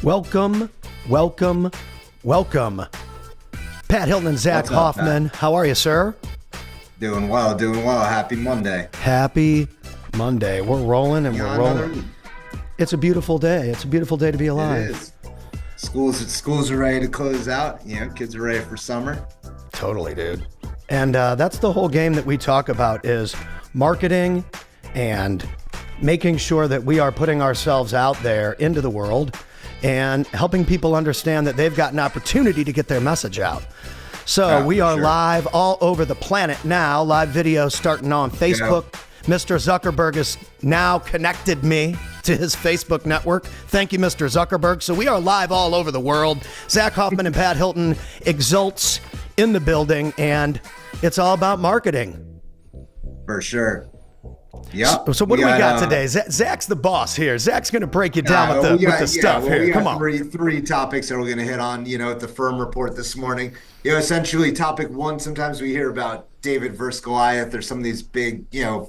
Welcome, welcome, welcome. Pat Hilton and Zach What's up, Hoffman. Pat? How are you, sir? Doing well, doing well. Happy Monday. Happy Monday. We're rolling and we're rolling. It's a beautiful day. It's a beautiful day to be alive. It is. Schools are ready to close out. You know, kids are ready for summer. Totally, dude. And that's the whole game that we talk about is marketing and making sure that we are putting ourselves out there into the world and helping people understand that they've got an opportunity to get their message out. So we are live all over the planet now. Live video starting on Facebook. Mr. Zuckerberg has now connected me to his Facebook network. Thank you, Mr. Zuckerberg. So we are live all over the world. Zach Hoffman and Pat Hilton exults in the building, and it's all about marketing. For sure. Yeah. So what do we got today? Zach's the boss here. Zach's going to break you down with the stuff here. Come on. Three topics that we're going to hit on, at the firm report this morning. Essentially topic one, sometimes we hear about David versus Goliath or some of these big,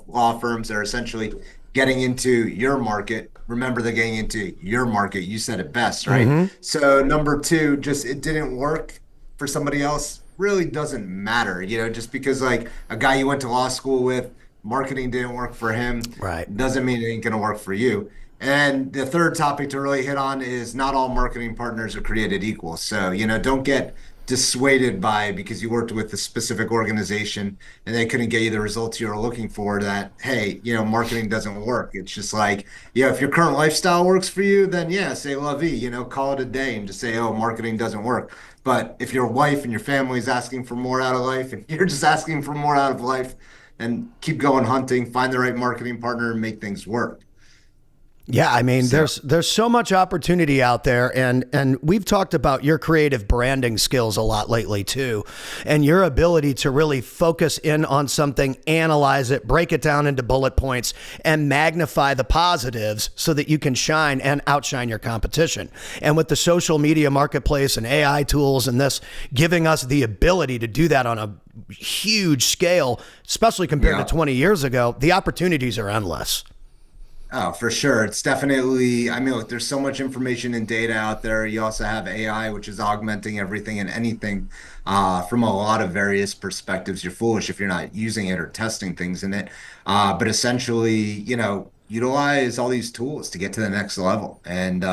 law firms that are essentially getting into your market. Remember, they're getting into your market. You said it best, right? Mm-hmm. So number two, just it didn't work for somebody else really doesn't matter, just because like a guy you went to law school with, marketing didn't work for him, right? Doesn't mean it ain't going to work for you. And the third topic to really hit on is not all marketing partners are created equal. So, don't get dissuaded by because you worked with a specific organization and they couldn't get you the results you were looking for that, hey, marketing doesn't work. It's just like, if your current lifestyle works for you, then say la vie, call it a day and just say, oh, marketing doesn't work. But if your wife and your family is asking for more out of life and you're just asking for more out of life, and keep going hunting, find the right marketing partner and make things work. Yeah, I mean, there's so much opportunity out there, and we've talked about your creative branding skills a lot lately too, and your ability to really focus in on something, analyze it, break it down into bullet points, and magnify the positives so that you can shine and outshine your competition. And with the social media marketplace and AI tools and this giving us the ability to do that on a huge scale, especially compared to 20 years ago, the opportunities are endless. Oh, for sure. It's definitely, look, there's so much information and data out there. You also have AI, which is augmenting everything and anything from a lot of various perspectives. You're foolish if you're not using it or testing things in it. But essentially, utilize all these tools to get to the next level and,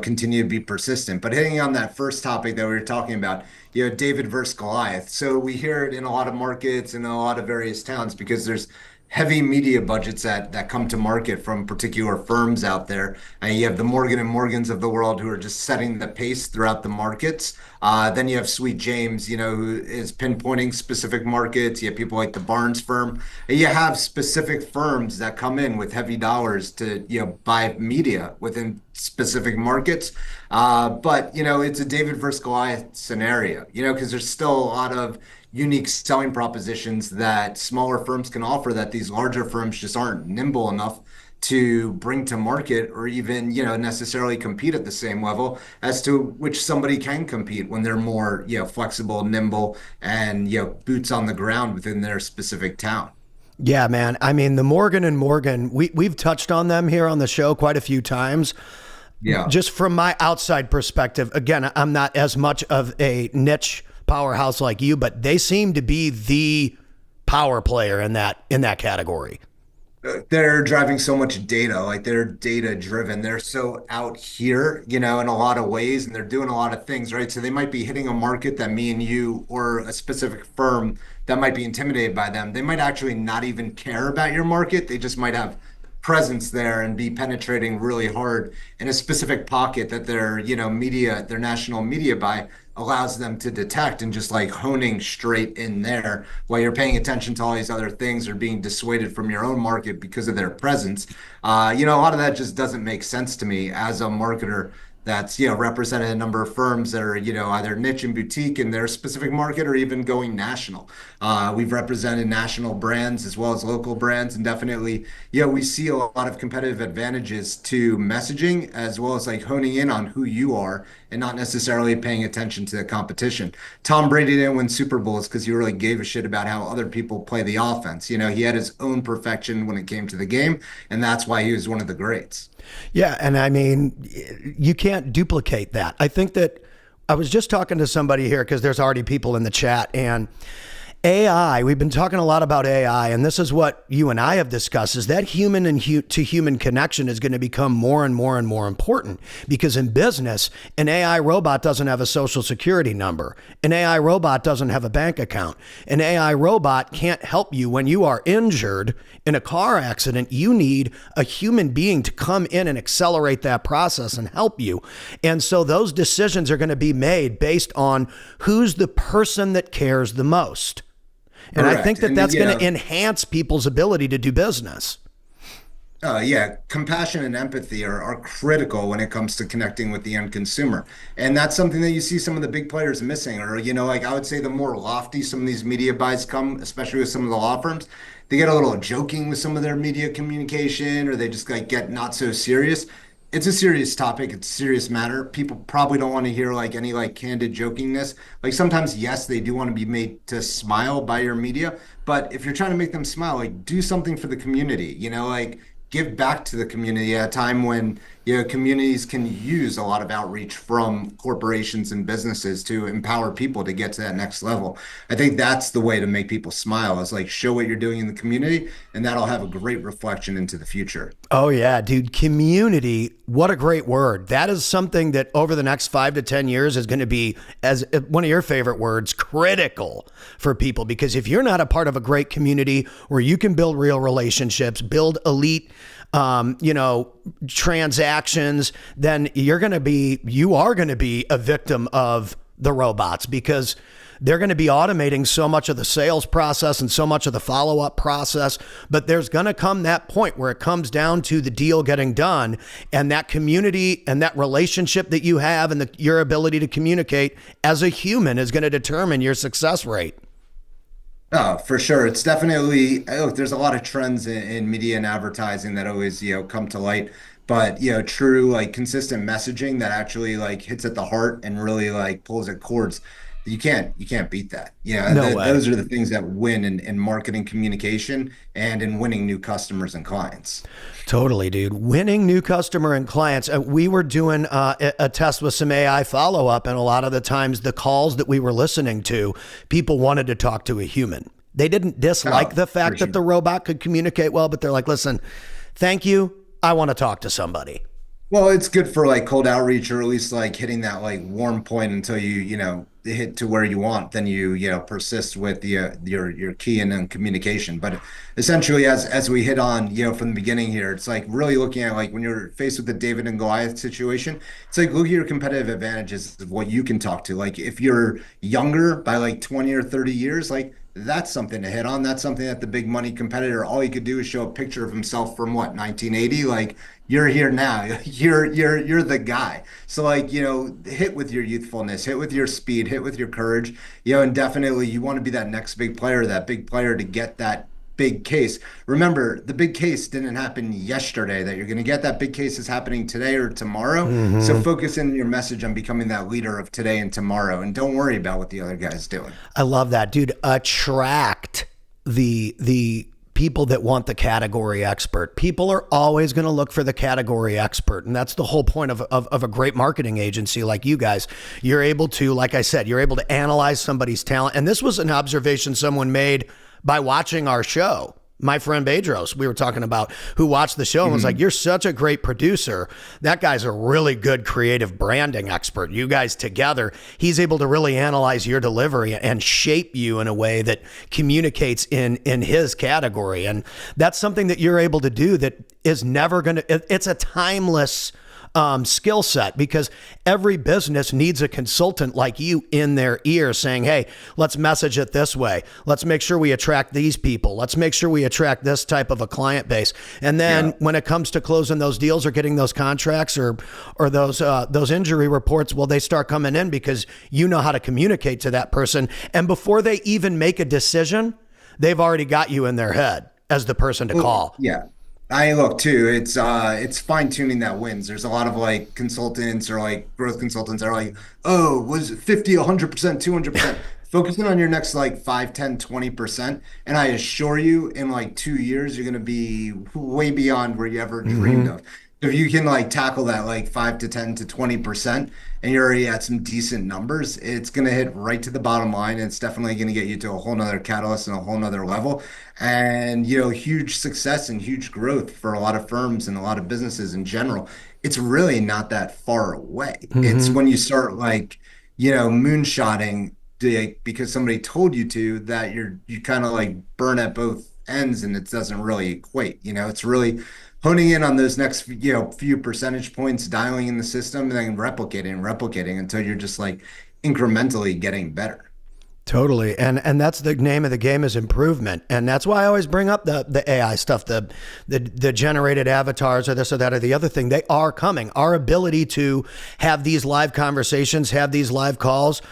continue to be persistent. But hitting on that first topic that we were talking about, David versus Goliath. So we hear it in a lot of markets and a lot of various towns because there's heavy media budgets that come to market from particular firms out there. And you have the Morgan and Morgans of the world who are just setting the pace throughout the markets. Then you have Sweet James, who is pinpointing specific markets. You have people like the Barnes firm. And you have specific firms that come in with heavy dollars to, buy media within specific markets. But, it's a David versus Goliath scenario, because there's still a lot of unique selling propositions that smaller firms can offer that these larger firms just aren't nimble enough to bring to market or even, necessarily compete at the same level as to which somebody can compete when they're more, flexible, nimble, and, boots on the ground within their specific town. Yeah, man. I mean, the Morgan and Morgan, we've touched on them here on the show quite a few times. Yeah. Just from my outside perspective, again, I'm not as much of a niche powerhouse like you, but they seem to be the power player in that category. They're driving so much data, like they're data driven. They're so out here, in a lot of ways, and they're doing a lot of things, right? So they might be hitting a market that me and you or a specific firm that might be intimidated by them. They might actually not even care about your market. They just might have presence there and be penetrating really hard in a specific pocket that their, their national media buy allows them to detect, and just like honing straight in there while you're paying attention to all these other things or being dissuaded from your own market because of their presence. A lot of that just doesn't make sense to me as a marketer that's, represented a number of firms that are, either niche and boutique in their specific market or even going national. We've represented national brands as well as local brands, and definitely, we see a lot of competitive advantages to messaging as well as like honing in on who you are and not necessarily paying attention to the competition. Tom Brady didn't win Super Bowls because he really gave a shit about how other people play the offense. He had his own perfection when it came to the game, and that's why he was one of the greats. Yeah, and I mean, you can't duplicate that. I think that I was just talking to somebody here because there's already people in the chat, and AI, we've been talking a lot about AI, and this is what you and I have discussed, is that human and to human connection is going to become more and more and more important, because in business, an AI robot doesn't have a social security number. An AI robot doesn't have a bank account. An AI robot can't help you when you are injured in a car accident. You need a human being to come in and accelerate that process and help you. And so those decisions are going to be made based on who's the person that cares the most. And Correct. I think that And that's going to enhance people's ability to do business. Yeah, compassion and empathy are critical when it comes to connecting with the end consumer. And that's something that you see some of the big players missing. Or, like I would say the more lofty some of these media buys come, especially with some of the law firms, they get a little joking with some of their media communication, or they just like get not so serious. It's a serious topic. It's a serious matter. People probably don't want to hear like any like candid jokingness. Like sometimes, yes, they do want to be made to smile by your media, but if you're trying to make them smile, like do something for the community, like give back to the community at a time when communities can use a lot of outreach from corporations and businesses to empower people to get to that next level. I think that's the way to make people smile, is like show what you're doing in the community, and that'll have a great reflection into the future. Oh, yeah, dude. Community. What a great word. That is something that over the next 5 to 10 years is going to be, as one of your favorite words, critical for people. Because if you're not a part of a great community where you can build real relationships, build elite transactions, then you are going to be a victim of the robots, because they're going to be automating so much of the sales process and so much of the follow-up process. But there's going to come that point where it comes down to the deal getting done, and that community and that relationship that you have and your ability to communicate as a human is going to determine your success rate. Oh, for sure. It's definitely, look, there's a lot of trends in media and advertising that always, come to light. But, true, like consistent messaging that actually like hits at the heart and really like pulls at chords. You can't beat that. No way. Those are the things that win in marketing communication and in winning new customers and clients. Totally, dude. Winning new customer and clients. We were doing a test with some AI follow-up, and a lot of the times the calls that we were listening to, people wanted to talk to a human. They didn't dislike the fact that the robot could communicate well, but they're like, listen, thank you. I want to talk to somebody. Well, it's good for like cold outreach, or at least like hitting that like warm point until you hit to where you want. Then you persist with your key and then communication. But essentially, as we hit on from the beginning here, it's like really looking at like when you're faced with the David and Goliath situation. It's like look at your competitive advantages of what you can talk to. Like if you're younger by like 20 or 30 years, like that's something to hit on. That's something that the big money competitor, all he could do is show a picture of himself from what, 1980. Like you're here now. You're the guy. So like, hit with your youthfulness, hit with your speed, hit with your courage, and definitely you want to be that next big player, to get that big case. Remember, the big case didn't happen yesterday that you're going to get. That big case is happening today or tomorrow. Mm-hmm. So focus in your message on becoming that leader of today and tomorrow, and don't worry about what the other guy's doing. I love that, dude. Attract the people that want the category expert. People are always going to look for the category expert. And that's the whole point of a great marketing agency like you guys. You're able to, like I said, you're able to analyze somebody's talent. And this was an observation someone made by watching our show. My friend Bedros, we were talking about, who watched the show and was like, you're such a great producer. That guy's a really good creative branding expert. You guys together, he's able to really analyze your delivery and shape you in a way that communicates in his category. And that's something that you're able to do that is never going to, it's a timeless skill set, because every business needs a consultant like you in their ear saying, hey, let's message it this way. Let's make sure we attract these people. Let's make sure we attract this type of a client base. And then when it comes to closing those deals or getting those contracts or those injury reports, well, they start coming in because you know how to communicate to that person. And before they even make a decision, they've already got you in their head as the person to call. Yeah. I look too. It's fine tuning that wins. There's a lot of like consultants or like growth consultants that are like, oh, was it 50, 100%, 200%. Focusing on your next like 5, 10, 20%. And I assure you in like 2 years, you're going to be way beyond where you ever dreamed of. If you can like tackle that like 5 to 10 to 20% and you're already at some decent numbers, it's going to hit right to the bottom line. And it's definitely going to get you to a whole nother catalyst and a whole nother level. And, huge success and huge growth for a lot of firms and a lot of businesses in general. It's really not that far away. It's Mm-hmm. when you start like, moonshotting because somebody told you to, that you kind of like burn at both ends and it doesn't really equate. It's really honing in on those next few percentage points, dialing in the system, and then replicating until you're just like incrementally getting better. Totally. And that's the name of the game, is improvement. And that's why I always bring up the AI stuff, the generated avatars or this or that or the other thing. They are coming. Our ability to have these live conversations, have these live calls,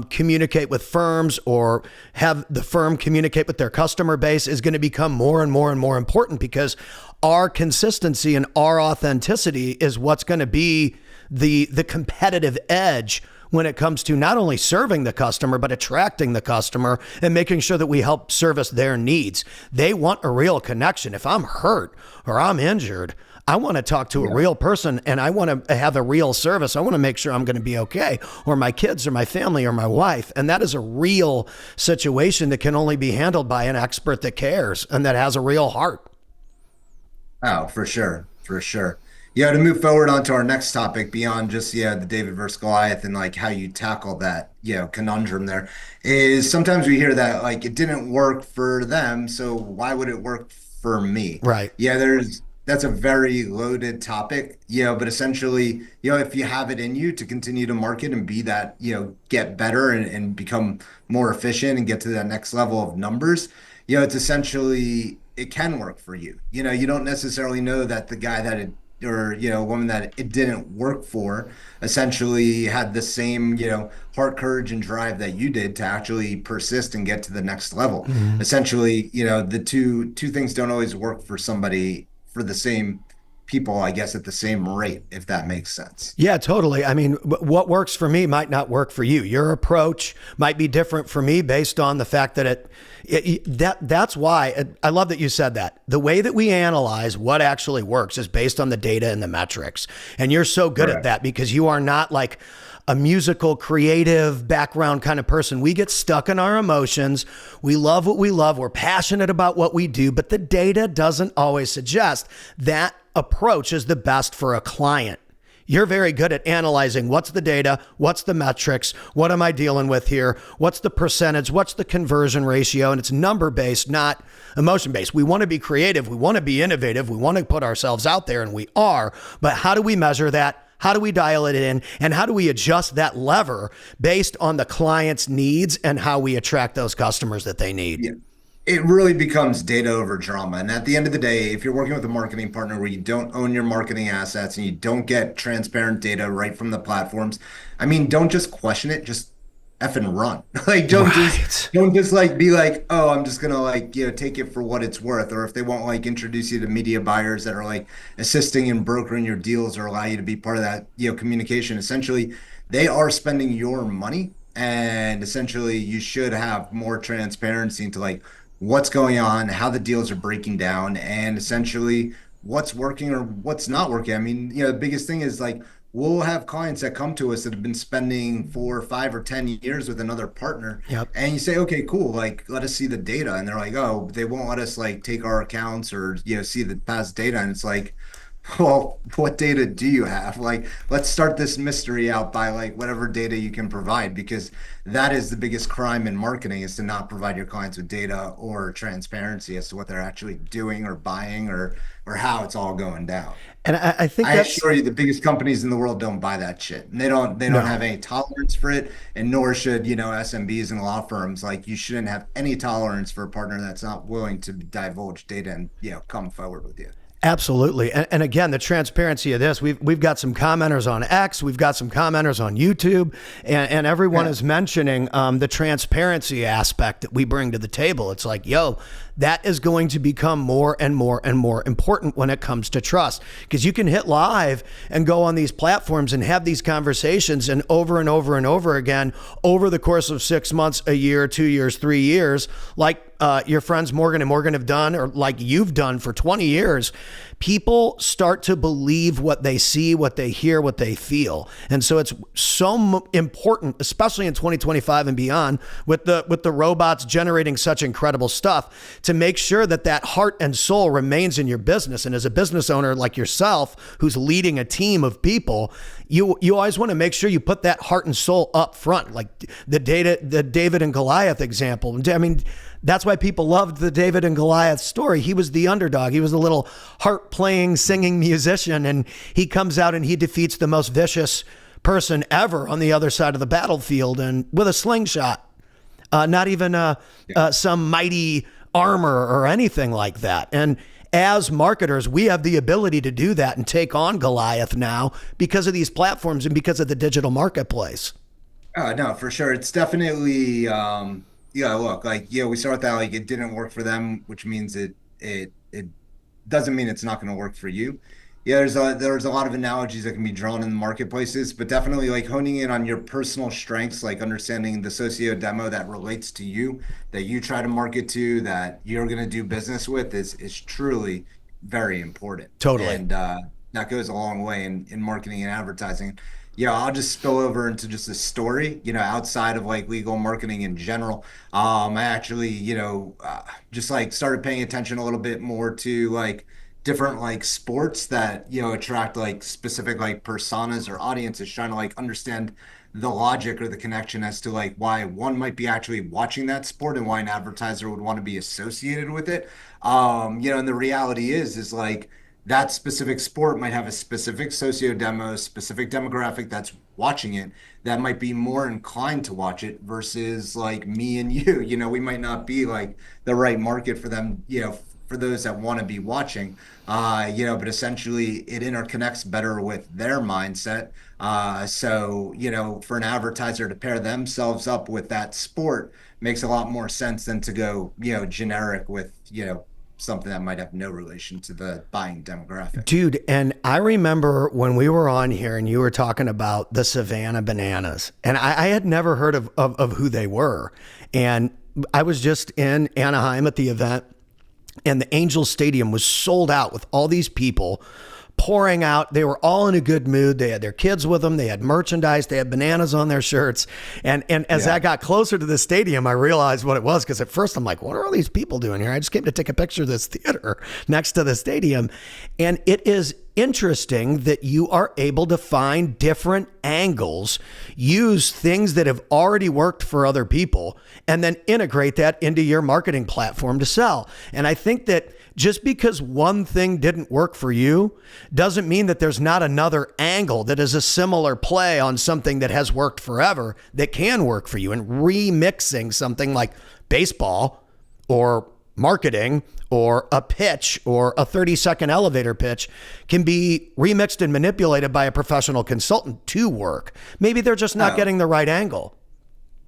communicate with firms, or have the firm communicate with their customer base is going to become more and more and more important, because our consistency and our authenticity is what's going to be the competitive edge when it comes to not only serving the customer, but attracting the customer and making sure that we help service their needs. They want a real connection. If I'm hurt or I'm injured, I want to talk to a real person, and I want to have a real service. I want to make sure I'm going to be okay, or my kids or my family or my wife. And that is a real situation that can only be handled by an expert that cares and that has a real heart. Oh, for sure, for sure. To move forward onto our next topic beyond just the David versus Goliath and like how you tackle that conundrum there is sometimes we hear that like it didn't work for them, so why would it work for me? Right. There's that's a very loaded topic, but essentially, if you have it in you to continue to market and be that, get better and become more efficient and get to that next level of numbers, it's essentially it can work for you. You don't necessarily know that the guy that it or woman that it didn't work for essentially had the same heart, courage, and drive that you did to actually persist and get to the next level. Mm-hmm. Essentially, the two things don't always work for somebody, for the same people, I guess, at the same rate, if that makes sense. Yeah, totally. I mean, what works for me might not work for you. Your approach might be different for me based on the fact that that's why I love that you said that. The way that we analyze what actually works is based on the data and the metrics. And you're so good at Correct. that because you are not like a musical, creative background kind of person. We get stuck in our emotions. We love what we love. We're passionate about what we do, but the data doesn't always suggest that approach is the best for a client. You're very good at analyzing what's the data, what's the metrics, what am I dealing with here, what's the percentage, what's the conversion ratio, and it's number based, not emotion based. We want to be creative, we want to be innovative, we want to put ourselves out there, and we are, but how do we measure that? How do we dial it in? And how do we adjust that lever based on the client's needs and how we attract those customers that they need? Yeah. It really becomes data over drama. And at the end of the day, if you're working with a marketing partner where you don't own your marketing assets and you don't get transparent data right from the platforms, I mean, don't just question it, just effing run. Like Right. don't just like be like, oh, I'm just gonna like, take it for what it's worth. Or if they won't like introduce you to media buyers that are like assisting in brokering your deals or allow you to be part of that, communication, essentially they are spending your money. And essentially you should have more transparency into like what's going on, how the deals are breaking down, and essentially what's working or what's not working. I mean, the biggest thing is like we'll have clients that come to us that have been spending 4, 5, or 10 years with another partner, Yep. and you say, okay, cool, like let us see the data, and they're like, oh, they won't let us like take our accounts or see the past data, and it's like, well, what data do you have? Like, let's start this mystery out by like whatever data you can provide, because that is the biggest crime in marketing, is to not provide your clients with data or transparency as to what they're actually doing or buying or how it's all going down. And I think I that's assure you, the biggest companies in the world don't buy that shit. And they don't no. have any tolerance for it, and nor should, SMBs and law firms. Like, you shouldn't have any tolerance for a partner that's not willing to divulge data and, come forward with you. Absolutely. And again, the transparency of this, we've got some commenters on X, we've got some commenters on YouTube, and everyone Yeah. is mentioning the transparency aspect that we bring to the table. It's like, yo, that is going to become more and more and more important when it comes to trust, because you can hit live and go on these platforms and have these conversations, and over and over and over again over the course of 6 months, a year, 2 years, 3 years, like your friends Morgan and Morgan have done, or like you've done for 20 years, people start to believe what they see, what they hear, what they feel. And so it's so important, especially in 2025 and beyond, with the robots generating such incredible stuff, to make sure that that heart and soul remains in your business. And as a business owner like yourself, who's leading a team of people, you always want to make sure you put that heart and soul up front. Like the David and Goliath example. I mean, that's why people loved the David and Goliath story. He was the underdog. He was a little harp-playing, singing musician, and he comes out and he defeats the most vicious person ever on the other side of the battlefield, and with a slingshot, not even some mighty armor or anything like that. And as marketers, we have the ability to do that and take on Goliath now because of these platforms and because of the digital marketplace. No, for sure. It's definitely, yeah, look, like, yeah, we saw that, like, it didn't work for them, which means it doesn't mean it's not going to work for you. Yeah, there's a lot of analogies that can be drawn in the marketplaces, but definitely like honing in on your personal strengths, like understanding the socio demo that relates to you, that you try to market to, that you're going to do business with is truly very important. Totally. And that goes a long way in marketing and advertising. Yeah, I'll just spill over into just a story, outside of like legal marketing in general. I actually, just like started paying attention a little bit more to like different like sports that, attract like specific like personas or audiences, trying to like understand the logic or the connection as to like why one might be actually watching that sport and why an advertiser would want to be associated with it. And the reality is like, that specific sport might have a specific socio demo, specific demographic that's watching it that might be more inclined to watch it versus like me and you. We might not be like the right market for them, for those that want to be watching, but essentially it interconnects better with their mindset. So, for an advertiser to pair themselves up with that sport makes a lot more sense than to go, generic with, something that might have no relation to the buying demographic. Dude, and I remember when we were on here and you were talking about the Savannah Bananas, and I had never heard of who they were. And I was just in Anaheim at the event, and the Angels Stadium was sold out with all these people pouring out. They were all in a good mood. They had their kids with them. They had merchandise. They had bananas on their shirts. And as I got closer to the stadium, I realized what it was, because at first I'm like, what are all these people doing here? I just came to take a picture of this theater next to the stadium. And it is interesting that you are able to find different angles, use things that have already worked for other people, and then integrate that into your marketing platform to sell. And I think that just because one thing didn't work for you doesn't mean that there's not another angle that is a similar play on something that has worked forever that can work for you. And remixing something like baseball or marketing or a pitch or a 30-second elevator pitch can be remixed and manipulated by a professional consultant to work. Maybe they're just not getting the right angle.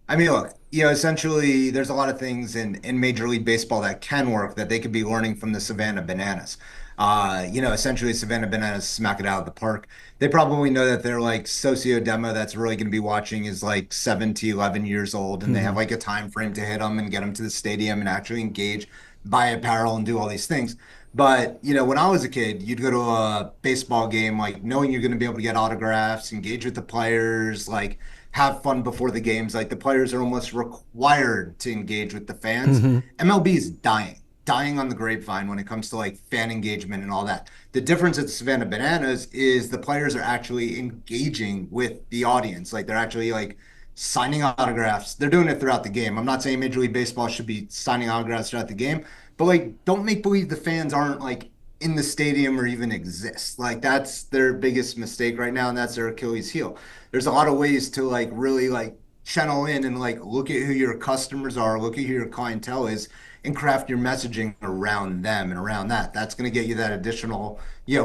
I mean, look, essentially there's a lot of things in Major League Baseball that can work that they could be learning from the Savannah Bananas. Essentially Savannah Bananas smack it out of the park. They probably know that their like socio demo that's really going to be watching is like 7 to 11 years old, and they have like a time frame to hit them and get them to the stadium and actually engage, buy apparel and do all these things. But, when I was a kid, you'd go to a baseball game, like knowing you're going to be able to get autographs, engage with the players, like have fun before the games. Like the players are almost required to engage with the fans. MLB is dying on the grapevine when it comes to like fan engagement and all that. The difference at the Savannah Bananas is the players are actually engaging with the audience. Like they're actually like signing autographs. They're doing it throughout the game. I'm not saying Major League Baseball should be signing autographs throughout the game, but like don't make believe the fans aren't like in the stadium or even exist. Like that's their biggest mistake right now, and that's their Achilles heel. There's a lot of ways to like really like channel in and like look at who your customers are, look at who your clientele is, and craft your messaging around them and around that. That's going to get you that additional,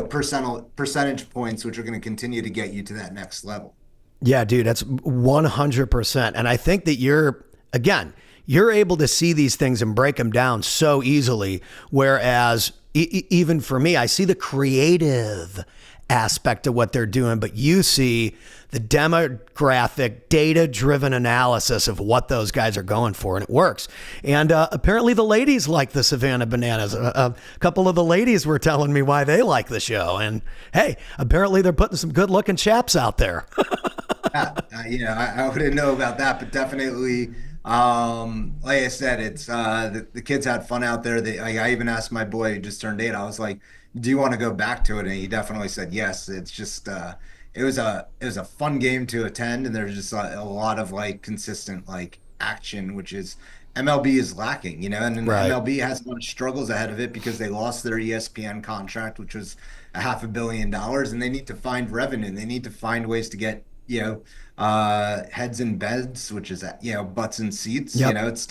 percentage points, which are going to continue to get you to that next level. Yeah, dude, that's 100%. And I think that you're able to see these things and break them down so easily. Whereas even for me, I see the creative aspect of what they're doing, but you see the demographic, data driven analysis of what those guys are going for, and it works. And apparently, the ladies like the Savannah Bananas. A couple of the ladies were telling me why they like the show. And hey, apparently, they're putting some good looking chaps out there. Yeah, I wouldn't know about that, but definitely, like I said, it's the kids had fun out there. I even asked my boy who just turned 8. I was like, "Do you want to go back to it?" And he definitely said yes. It's just it was a fun game to attend, and there's just a lot of like consistent like action, which is MLB is lacking, and then Right. MLB has a lot of struggles ahead of it because they lost their ESPN contract, which was a $500 million, and they need to find revenue. They need to find ways to get, heads in beds, which is, butts in seats. Yep. It's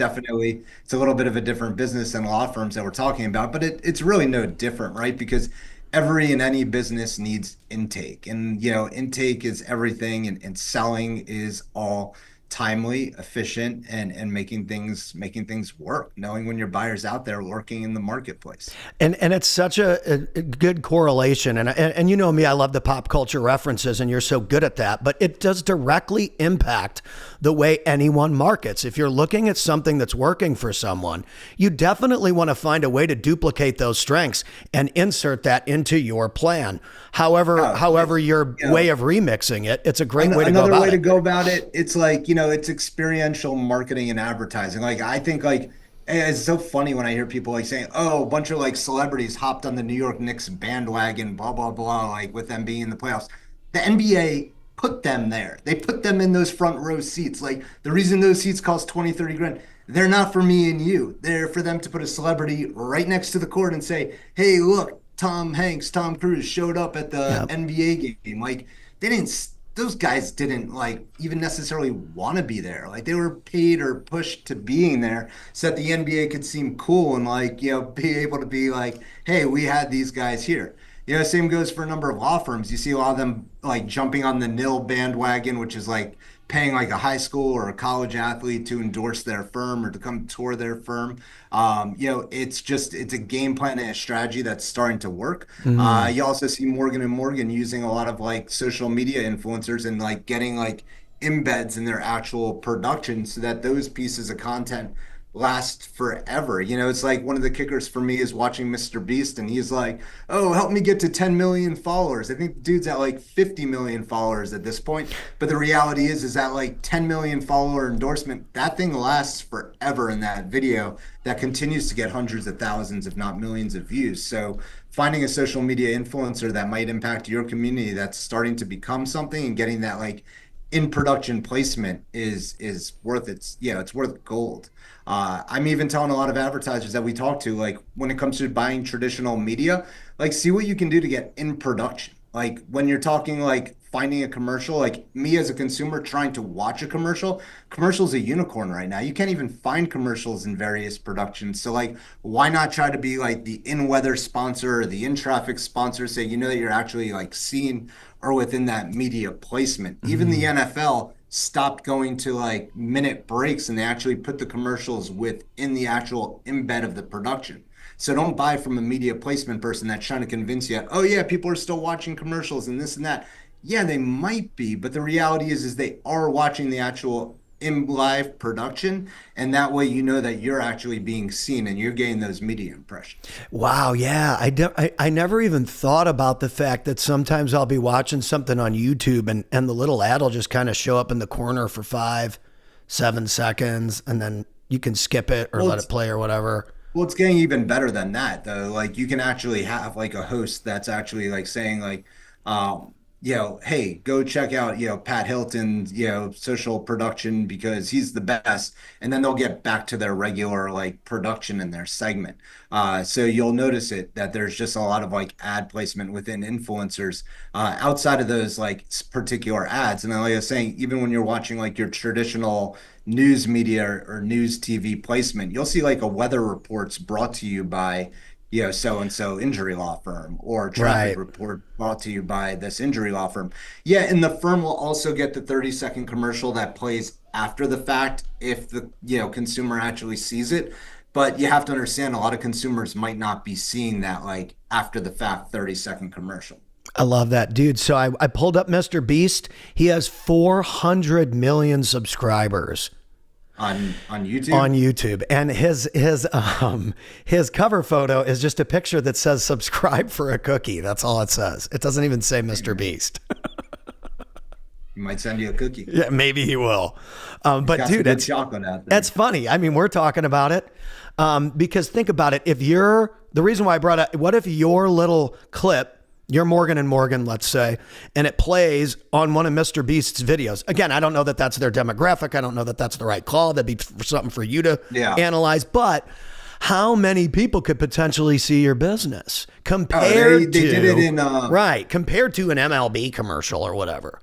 a little bit of a different business than law firms that we're talking about, but it's really no different, right? Because every and any business needs intake, and intake is everything, and selling is all timely, efficient, and making things work, knowing when your buyer's out there working in the marketplace. And it's such a good correlation. And you know me, I love the pop culture references, and you're so good at that. But it does directly impact the way anyone markets. If you're looking at something that's working for someone, you definitely want to find a way to duplicate those strengths and insert that into your plan. However, your way of remixing it, it's a great way to go Another about way to it. go about it, it's like, it's experiential marketing and advertising. Like, I think, like, it's so funny when I hear people like saying, "Oh, a bunch of like celebrities hopped on the New York Knicks bandwagon, blah blah blah," like with them being in the playoffs. The NBA put them there. They put them in those front row seats. Like, the reason those seats cost 20, 30 grand, they're not for me and you. They're for them to put a celebrity right next to the court and say, "Hey, look, Tom Hanks, Tom Cruise showed up at the Yep. NBA game." Like, they didn't, those guys didn't like even necessarily want to be there. Like, they were paid or pushed to being there so that the NBA could seem cool and like, be able to be like, "Hey, we had these guys here." Same goes for a number of law firms. You see a lot of them like jumping on the nil bandwagon, which is like paying like a high school or a college athlete to endorse their firm or to come tour their firm. It's a game plan and a strategy that's starting to work. Mhm. You also see Morgan and Morgan using a lot of like social media influencers and like getting like embeds in their actual production so that those pieces of content last forever. It's like one of the kickers for me is watching Mr. Beast, and he's like, "Oh, help me get to 10 million followers." I think the dude's at like 50 million followers at this point. But the reality is that like 10 million follower endorsement, that thing lasts forever in that video that continues to get hundreds of thousands, if not millions of views. So finding a social media influencer that might impact your community that's starting to become something and getting that like in production placement is worth it's worth gold. I'm even telling a lot of advertisers that we talk to, like when it comes to buying traditional media, like see what you can do to get in production. Like when you're talking like finding a commercial, like me as a consumer trying to watch a commercial's a unicorn right now. You can't even find commercials in various productions. So like, why not try to be like the in-weather sponsor or the in-traffic sponsor, say, that you're actually like seen or within that media placement. Even the Mhm. NFL stopped going to like minute breaks and they actually put the commercials within the actual embed of the production. So don't buy from a media placement person that's trying to convince you, "Oh yeah, people are still watching commercials and this and that." Yeah, they might be, but the reality is they are watching the actual in live production, and that way you know that you're actually being seen and you're getting those media impressions. Wow, yeah. I never even thought about the fact that sometimes I'll be watching something on YouTube, and the little ad will just kind of show up in the corner for 5, 7 seconds, and then you can skip it or Well, let it it's play or whatever. Well, it's getting even better than that, though. Like you can actually have like a host that's actually like saying like, "Hey, go check out, Pat Hilton's, social production because he's the best." And then they'll get back to their regular like production in their segment. So you'll notice it that there's just a lot of like ad placement within influencers outside of those like particular ads. And then, like I was saying, even when you're watching like your traditional news media or news TV placement, you'll see like a weather reports brought to you by, so and so injury law firm, or traffic Right. report brought to you by this injury law firm. Yeah, and the firm will also get the 30-second commercial that plays after the fact if the, consumer actually sees it. But you have to understand a lot of consumers might not be seeing that like after the fact 30-second commercial. I love that, dude. So I pulled up Mr. Beast. He has 400 million subscribers On on YouTube. YouTube, and his cover photo is just a picture that says "subscribe for a cookie." That's all it says. It doesn't even say Mr. Beast. He might send you a cookie. Yeah, maybe he will. But Got some dude, good chocolate out there. that's funny. I mean, we're talking about it because think about it. If you're the reason why I brought up, what if your little clip, you're Morgan and Morgan, let's say, and it plays on one of Mr. Beast's videos. Again, I don't know that that's their demographic. I don't know that that's the right call. That'd be something for you to analyze. But how many people could potentially see your business compared They to did it in right compared to an MLB commercial or whatever?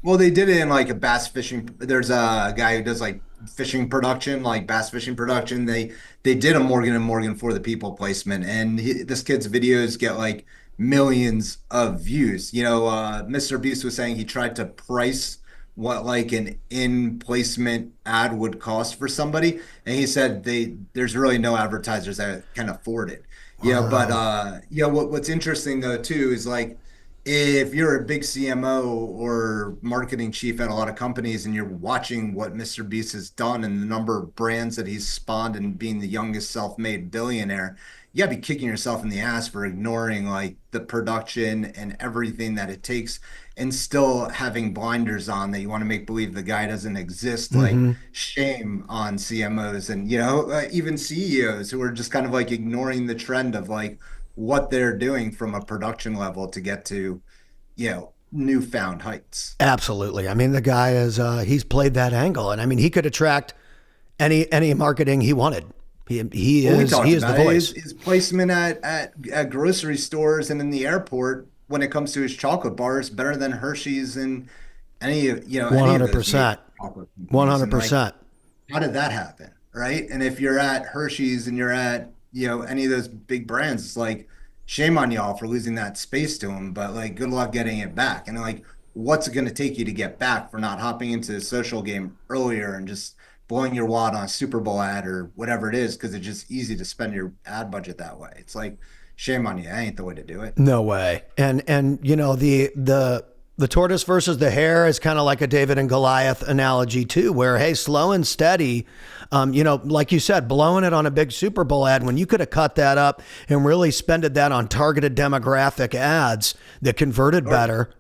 well, they did it in like a bass fishing. There's a guy who does like fishing production, like bass fishing production. They did a Morgan and Morgan for the People placement, and this kid's videos get like millions of views. Mr. Beast was saying he tried to price what like an in placement ad would cost for somebody, and he said there's really no advertisers that can afford it. Yeah, but what's interesting though too is like if you're a big CMO or marketing chief at a lot of companies and you're watching what Mr. Beast has done and the number of brands that he's spawned and being the youngest self-made billionaire, you gotta be kicking yourself in the ass for ignoring like the production and everything that it takes and still having blinders on that you want to make believe the guy doesn't exist. Like shame on CMOs and even CEOs who are just kind of like ignoring the trend of like what they're doing from a production level to get to, newfound heights. Absolutely. I mean, the guy is he's played that angle, and I mean, he could attract any marketing he wanted. He is the voice. His placement at grocery stores and in the airport when it comes to his chocolate bars better than Hershey's and One any of hundred those major percent. chocolate One companies. hundred And like, percent. how did that happen? Right. And if you're at Hershey's and you're at, any of those big brands, it's like, shame on y'all for losing that space to them, but like, good luck getting it back. And like, what's it going to take you to get back for not hopping into the social game earlier and just blowing your wad on a Super Bowl ad or whatever it is? Because it's just easy to spend your ad budget that way. It's like, shame on you. That ain't the way to do it. No way. And the tortoise versus the hare is kind of like a David and Goliath analogy too, where hey, slow and steady, like you said, blowing it on a big Super Bowl ad when you could have cut that up and really spended that on targeted demographic ads that converted better.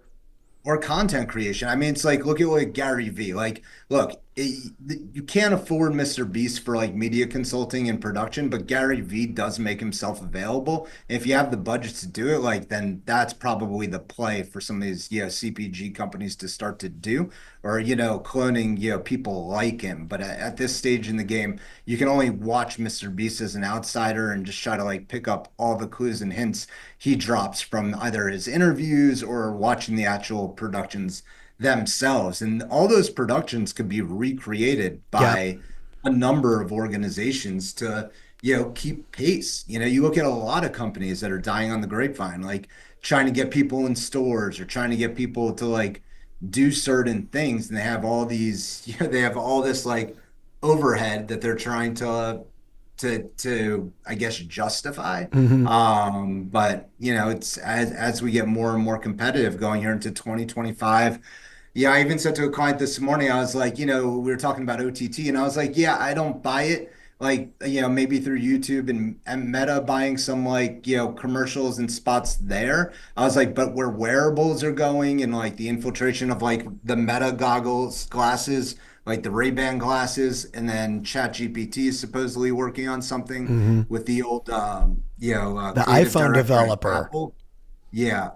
Or content creation. I mean, it's like, look at like Gary V. Like, look, you can't afford Mr. Beast for like media consulting and production, but Gary V does make himself available. If you have the budget to do it, like, then that's probably the play for some of these, CPG companies to start to do, or, cloning, people like him. But at this stage in the game, you can only watch Mr. Beast as an outsider and just try to like pick up all the clues and hints he drops from either his interviews or watching the actual productions themselves. And all those productions could be recreated by a number of organizations to, keep pace. You look at a lot of companies that are dying on the grapevine, like trying to get people in stores or trying to get people to like do certain things. And they have all these, they have all this like overhead that they're trying to I guess justify. But it's as we get more and more competitive going here into 2025. Yeah, I even said to a client this morning, I was like, we were talking about OTT, and I was like, yeah, I don't buy it. Like, maybe through YouTube and Meta buying some like, commercials and spots there. I was like, but where wearables are going and like the infiltration of like the Meta goggles, glasses, like the Ray-Ban glasses, and then ChatGPT is supposedly working on something with the old, The creative iPhone director at developer. Apple. Yeah,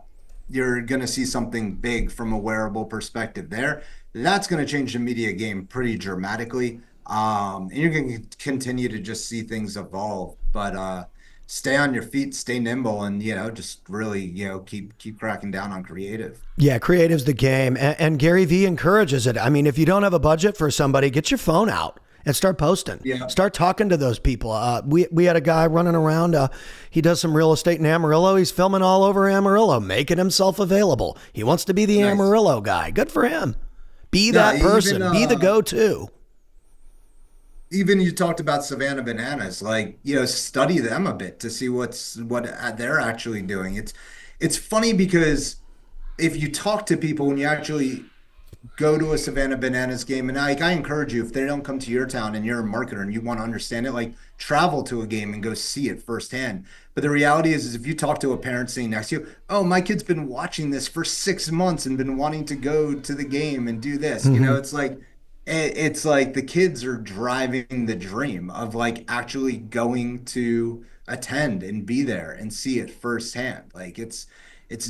you're going to see something big from a wearable perspective there. That's going to change the media game pretty dramatically. And you're going to continue to just see things evolve, but stay on your feet, stay nimble, and just really keep cracking down on creative. Yeah, creative's the game. And Gary Vee encourages it. I mean, if you don't have a budget for somebody, get your phone out and start posting. Yeah. Start talking to those people. We had a guy running around. He does some real estate in Amarillo. He's filming all over Amarillo, making himself available. He wants to be the Nice. Amarillo guy. Good for him. Be Yeah, that person. even Be the go-to. even you talked about Savannah Bananas, like, study them a bit to see what they're actually doing. It's funny because if you talk to people when you actually go to a Savannah Bananas game. And I encourage you, if they don't come to your town and you're a marketer and you want to understand it, like travel to a game and go see it firsthand. But the reality is if you talk to a parent sitting next to you, oh, my kid's been watching this for 6 months and been wanting to go to the game and do this, Hmm. it's like the kids are driving the dream of like actually going to attend and be there and see it firsthand. Like it's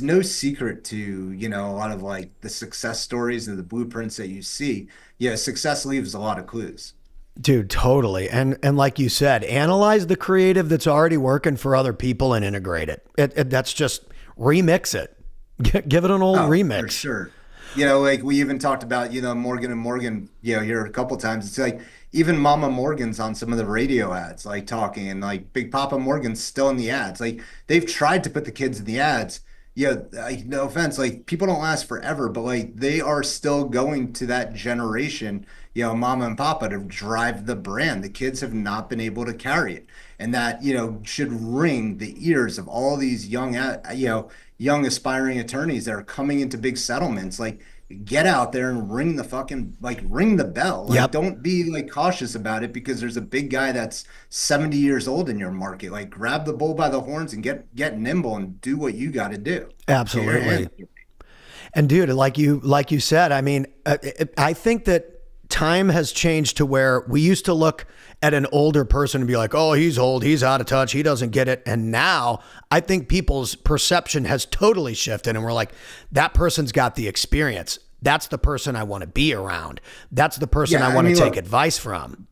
no secret to, a lot of like the success stories and the blueprints that you see. Yeah, success leaves a lot of clues. Dude, totally. And like you said, analyze the creative that's already working for other people and integrate it. That's just remix it. Give it an old Oh, for remix. sure. Like we even talked about, Morgan and Morgan, here a couple times. It's like even Mama Morgan's on some of the radio ads, like talking, and like Big Papa Morgan's still in the ads. Like they've tried to put the kids in the ads. Yeah, like, no offense, like people don't last forever, but like they are still going to that generation, Mama and Papa to drive the brand. The kids have not been able to carry it. And that, should ring the ears of all these young aspiring attorneys that are coming into big settlements. Like, get out there and ring the fucking like ring the bell. Like, Yep, don't be like cautious about it because there's a big guy that's 70 years old in your market. Like, grab the bull by the horns and get nimble and do what you got to do. Get your hands absolutely. dirty. And dude, like you said, I mean, I think that time has changed to where we used to look at an older person and be like, "Oh, he's old, he's out of touch, he doesn't get it." And now, I think people's perception has totally shifted and we're like, "That person's got the experience. That's the person I want to be around. That's the person Yeah, I I want to mean, take look, advice from."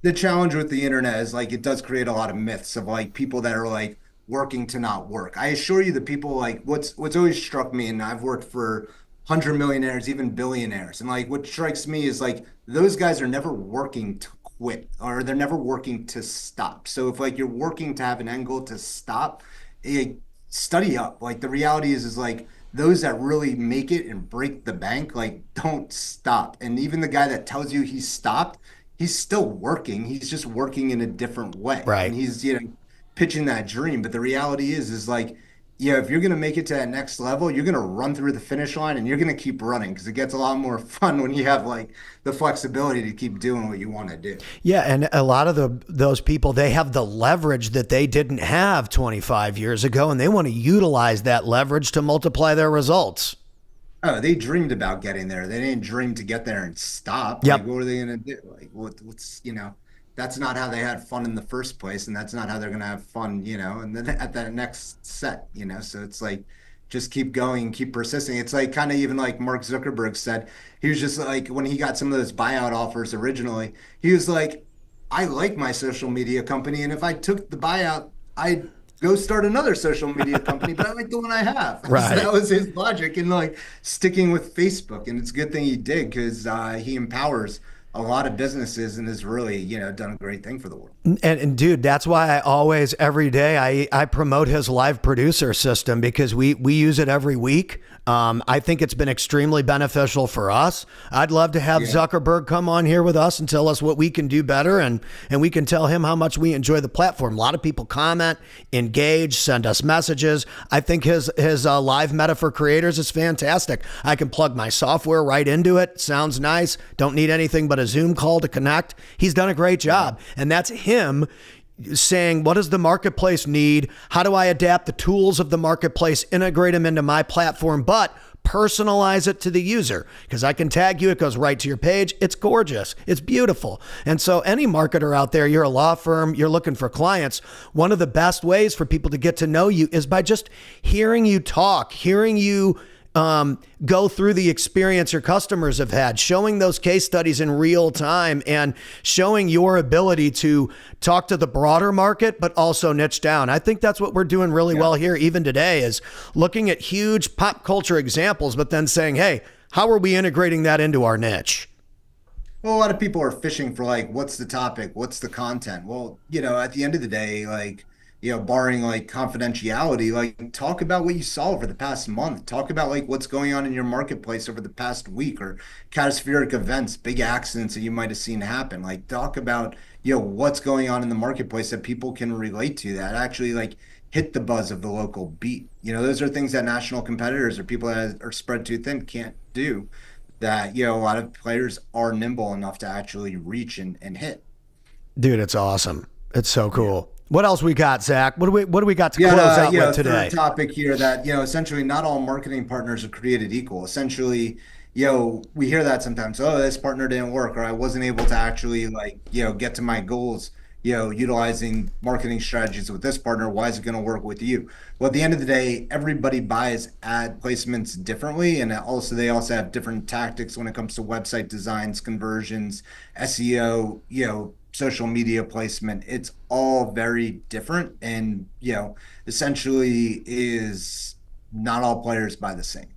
the challenge with the internet is like it does create a lot of myths of like people that are like working to not work. I assure you, the people like what's always struck me, and I've worked for 100 millionaires, even billionaires, and like what strikes me is like those guys are never working to quit or they're never working to stop. So if like you're working to have an end goal to stop, eh, study up. Like the reality is like those that really make it and break the bank, like don't stop. And even the guy that tells you he stopped, he's still working. He's just working in a different way. And Right. he's, pitching that dream. But the reality is like, yeah, if you're going to make it to that next level, you're going to run through the finish line and you're going to keep running because it gets a lot more fun when you have like the flexibility to keep doing what you want to do. Yeah, and a lot of those people, they have the leverage that they didn't have 25 years ago and they want to utilize that leverage to multiply their results. Oh, they dreamed about getting there. They didn't dream to get there and stop. Like, Yep. what are they going to do? Like, that's not how they had fun in the first place, and that's not how they're going to have fun, and then at that next set. So it's like, just keep going, keep persisting. It's like kind of even like Mark Zuckerberg said, he was just like, when he got some of those buyout offers originally, he was like, I like my social media company, and if I took the buyout, I'd go start another social media company, but I like the one I have. So Right. that was his logic in like sticking with Facebook. And it's a good thing he did because he empowers a lot of businesses and has really, done a great thing for the world. And dude, that's why I always every day I promote his live producer system because we use it every week. I think it's been extremely beneficial for us. I'd love to have Yeah. Zuckerberg come on here with us and tell us what we can do better, and we can tell him how much we enjoy the platform. A lot of people comment, engage, send us messages. I think his live meta for creators is fantastic. I can plug my software right into it. Sounds nice. Don't need anything but a Zoom call to connect. He's done a great job, and that's him saying, what does the marketplace need? How do I adapt the tools of the marketplace, integrate them into my platform, but personalize it to the user? Because I can tag you, it goes right to your page. It's gorgeous. It's beautiful. And so any marketer out there, you're a law firm, you're looking for clients, one of the best ways for people to get to know you is by just hearing you talk, hearing you go through the experience your customers have had, showing those case studies in real time and showing your ability to talk to the broader market, but also niche down. I think that's what we're doing really Yeah. well here, even today, is looking at huge pop culture examples, but then saying, hey, how are we integrating that into our niche? Well, a lot of people are fishing for like, what's the topic? What's the content? Well, at the end of the day, like, barring like confidentiality, like talk about what you saw over the past month. Talk about like what's going on in your marketplace over the past week or catastrophic events, big accidents that you might have seen happen. Like talk about, what's going on in the marketplace that people can relate to that actually like hit the buzz of the local beat. Those are things that national competitors or people that are spread too thin can't do. That, a lot of players are nimble enough to actually reach and hit. Dude, it's awesome. It's so cool. What else we got, Zach? What do we got to close out with today? Third topic here that, essentially not all marketing partners are created equal. Essentially, we hear that sometimes. Oh, this partner didn't work, or I wasn't able to actually get to my goals, utilizing marketing strategies with this partner. Why is it going to work with you? Well, at the end of the day, everybody buys ad placements differently. And they also have different tactics when it comes to website designs, conversions, SEO, social media placement. It's all very different, and essentially is not all players buy the same.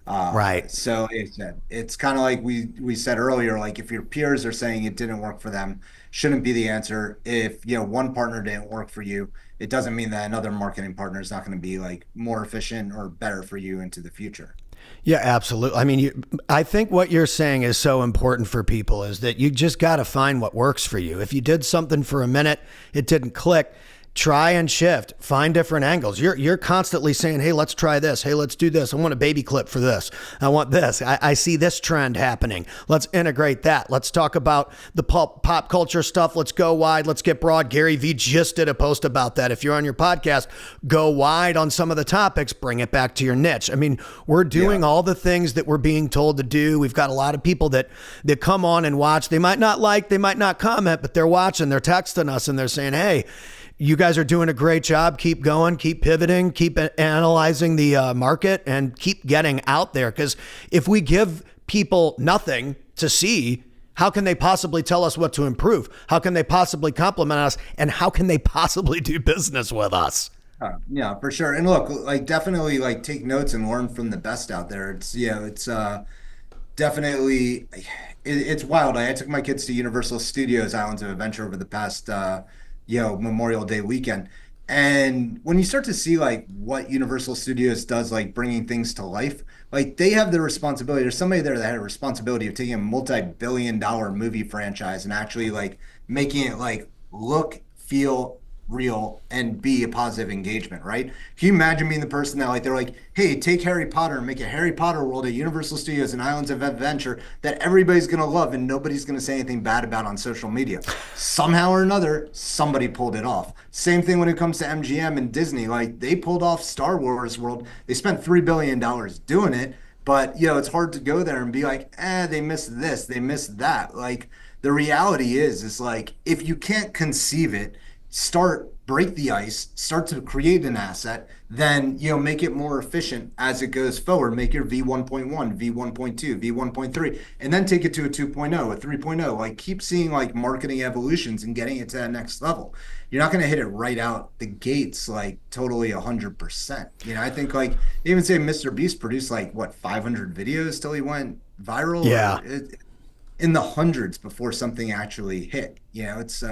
Right. So it's kind of like we said earlier, like if your peers are saying it didn't work for them, shouldn't be the answer. If one partner didn't work for you, it doesn't mean that another marketing partner is not going to be like more efficient or better for you into the future. Yeah, absolutely. I mean, I think what you're saying is so important for people is that you just got to find what works for you. If you did something for a minute, it didn't click, try and shift, find different angles. You're constantly saying, hey, let's try this. Hey, let's do this. I want a baby clip for this. I want this. I see this trend happening. Let's integrate that. Let's talk about the pop culture stuff. Let's go wide. Let's get broad. Gary Vee just did a post about that. If you're on your podcast, go wide on some of the topics, bring it back to your niche. I mean, we're doing all the things that we're being told to do. We've got a lot of people that come on and watch. They might not like, they might not comment, but they're watching, they're texting us and they're saying, hey, you guys are doing a great job. Keep going, keep pivoting, keep analyzing the market, and keep getting out there. Because if we give people nothing to see, how can they possibly tell us what to improve? How can they possibly compliment us? And how can they possibly do business with us? Yeah, for sure. And look, like definitely like take notes and learn from the best out there. It's definitely, it's wild. I took my kids to Universal Studios Islands of Adventure over the past Memorial Day weekend. And when you start to see like what Universal Studios does, like bringing things to life, like they have the responsibility. There's somebody there that had a responsibility of taking a multi-billion-dollar movie franchise and actually like making it like look, feel real and be a positive engagement, right? Can you imagine being the person that like they're like, hey, take Harry Potter and make a Harry Potter world at Universal Studios and Islands of Adventure that everybody's gonna love and nobody's gonna say anything bad about on social media. Somehow or another, somebody pulled it off. Same thing when it comes to MGM and Disney. Like they pulled off Star Wars World. They spent $3 billion doing it, but it's hard to go there and be like, they missed this, they missed that. Like the reality is like if you can't conceive it, break the ice, start to create an asset, then make it more efficient as it goes forward. Make your V1.1, V1.2, V1.3, and then take it to a 2.0, a 3.0. Like keep seeing like marketing evolutions and getting it to that next level. You're not going to hit it right out the gates like totally 100%. I think like they even say Mr. Beast produced like what 500 videos till he went viral. Yeah, in the hundreds before something actually hit. It's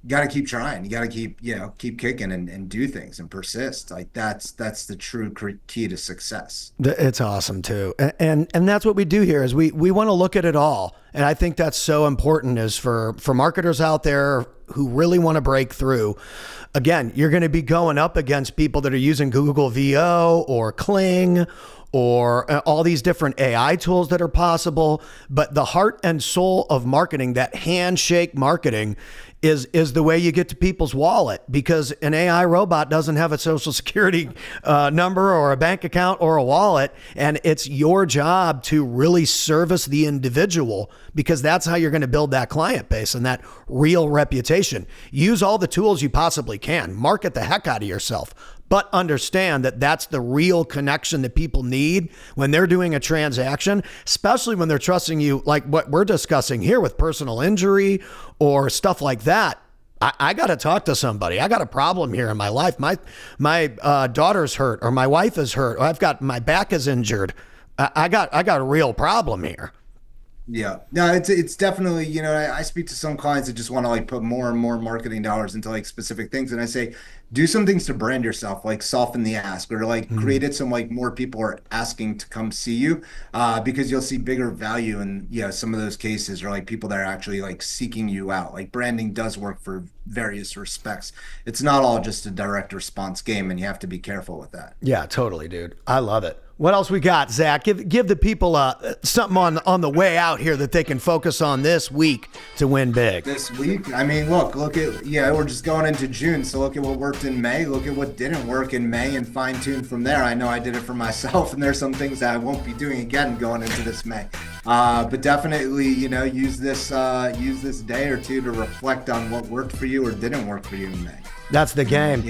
you got to keep trying. You got to keep kicking and do things and persist. Like that's the true key to success. It's awesome too. And that's what we do here is we want to look at it all. And I think that's so important is for marketers out there who really want to break through. Again, you're going to be going up against people that are using Google VO or Kling or all these different AI tools that are possible. But the heart and soul of marketing, that handshake marketing, is the way you get to people's wallet, because an AI robot doesn't have a social security number or a bank account or a wallet. And it's your job to really service the individual, because that's how you're going to build that client base and that real reputation. Use all the tools you possibly can. Market the heck out of yourself. But understand that that's the real connection that people need when they're doing a transaction, especially when they're trusting you, like what we're discussing here with personal injury or stuff like that. I got to talk to somebody. I got a problem here in my life. My daughter's hurt, or my wife is hurt, or my back is injured. I got a real problem here. Yeah, no, it's definitely, I speak to some clients that just want to like put more and more marketing dollars into like specific things. And I say, do some things to brand yourself, like soften the ask or like create it so like more people are asking to come see you, because you'll see bigger value in, some of those cases or like people that are actually like seeking you out. Like branding does work for various respects. It's not all just a direct response game, and you have to be careful with that. Yeah, totally, dude. I love it. What else we got, Zach? Give the people something on the way out here that they can focus on this week to win big. This week, I mean, look at, we're just going into June. So look at what worked in May, look at what didn't work in May, and fine tune from there. I know I did it for myself, and there's some things that I won't be doing again going into this May. But definitely, use this day or two to reflect on what worked for you or didn't work for you in May. That's the game.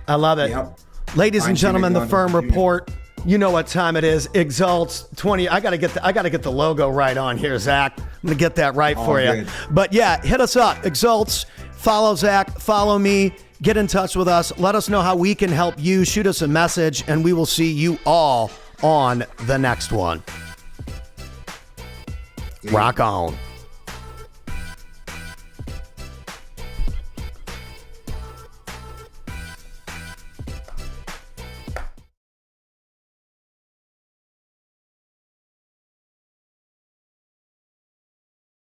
I love it. Yep. Ladies and gentlemen, the going Firm into June. Report. You know what time it is. Exalts 20. I gotta get the logo right on here, Zach. I'm gonna get that right for you. Good. But yeah, hit us up. Exalts. Follow Zach. Follow me. Get in touch with us. Let us know how we can help you. Shoot us a message, and we will see you all on the next one. Rock on.